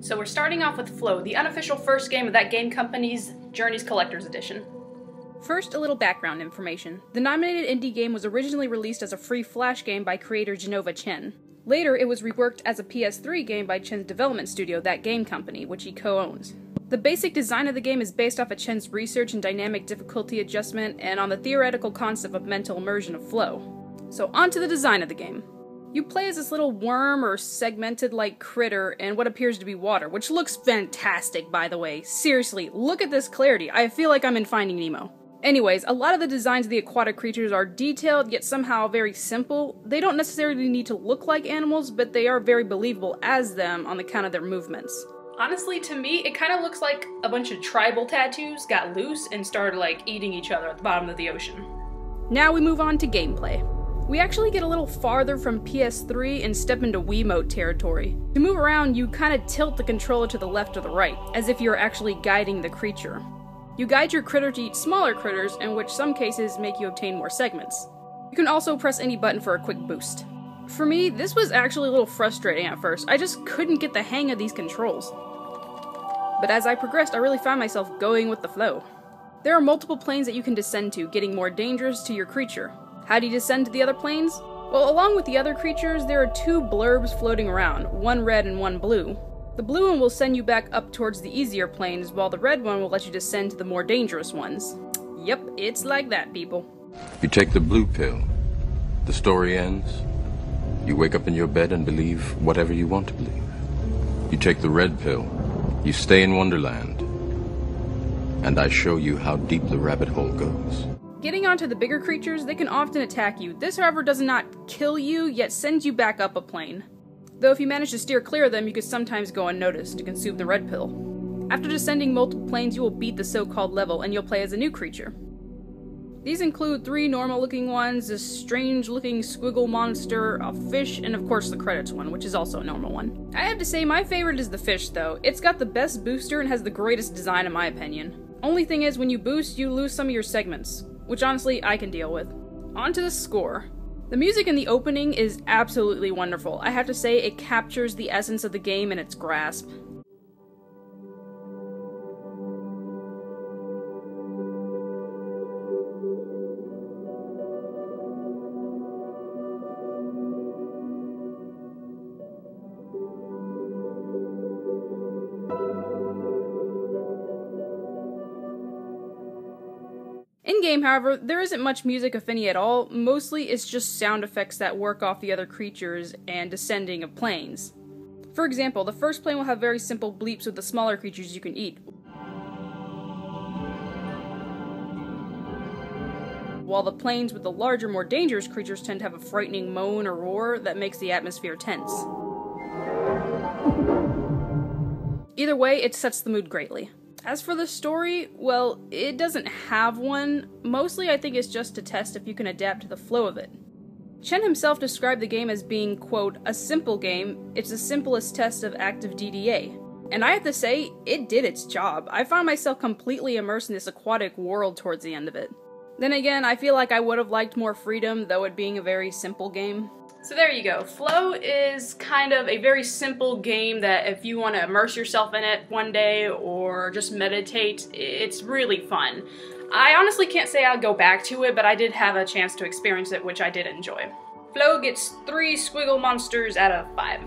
So we're starting off with flOw, the unofficial first game of that game company's Journey's Collector's Edition. First, a little background information. The nominated indie game was originally released as a free Flash game by creator Genova Chen. Later, it was reworked as a PS3 game by Chen's development studio, That Game Company, which he co-owns. The basic design of the game is based off of Chen's research in dynamic difficulty adjustment and on the theoretical concept of mental immersion of flOw. So on to the design of the game. You play as this little worm or segmented-like critter in what appears to be water, which looks fantastic, by the way. Seriously, look at this clarity. I feel like I'm in Finding Nemo. Anyways, a lot of the designs of the aquatic creatures are detailed, yet somehow very simple. They don't necessarily need to look like animals, but they are very believable as them on account of their movements. Honestly, to me, it kind of looks like a bunch of tribal tattoos got loose and started, like, eating each other at the bottom of the ocean. Now we move on to gameplay. We actually get a little farther from PS3 and step into Wiimote territory. To move around, you kind of tilt the controller to the left or the right, as if you're actually guiding the creature. You guide your critter to eat smaller critters, in which some cases make you obtain more segments. You can also press any button for a quick boost. For me, this was actually a little frustrating at first. I just couldn't get the hang of these controls. But as I progressed, I really found myself going with the flow. There are multiple planes that you can descend to, getting more dangerous to your creature. How do you descend to the other planes? Well, along with the other creatures, there are two blurbs floating around, one red and one blue. The blue one will send you back up towards the easier planes, while the red one will let you descend to the more dangerous ones. Yep, it's like that, people. You take the blue pill, the story ends. You wake up in your bed and believe whatever you want to believe. You take the red pill, you stay in Wonderland, and I show you how deep the rabbit hole goes. Getting onto the bigger creatures, they can often attack you. This, however, does not kill you, yet sends you back up a plane. Though if you manage to steer clear of them, you could sometimes go unnoticed to consume the red pill. After descending multiple planes, you will beat the so-called level, and you'll play as a new creature. These include 3 normal-looking ones, a strange-looking squiggle monster, a fish, and of course the credits one, which is also a normal one. I have to say, my favorite is the fish, though. It's got the best booster and has the greatest design in my opinion. Only thing is, when you boost, you lose some of your segments, which honestly, I can deal with. On to the score. The music in the opening is absolutely wonderful. I have to say, it captures the essence of the game in its grasp. In-game, however, there isn't much music if any at all. Mostly it's just sound effects that work off the other creatures and descending of planes. For example, the first plane will have very simple bleeps with the smaller creatures you can eat, while the planes with the larger, more dangerous creatures tend to have a frightening moan or roar that makes the atmosphere tense. Either way, it sets the mood greatly. As for the story, well, it doesn't have one. Mostly I think it's just to test if you can adapt to the flow of it. Chen himself described the game as being, quote, a simple game. It's the simplest test of active DDA. And I have to say, it did its job. I found myself completely immersed in this aquatic world towards the end of it. Then again, I feel like I would have liked more freedom, though it being a very simple game. So there you go. flOw is kind of a very simple game that if you want to immerse yourself in it one day or just meditate, it's really fun. I honestly can't say I'll go back to it, but I did have a chance to experience it, which I did enjoy. flOw gets 3 squiggle monsters out of 5.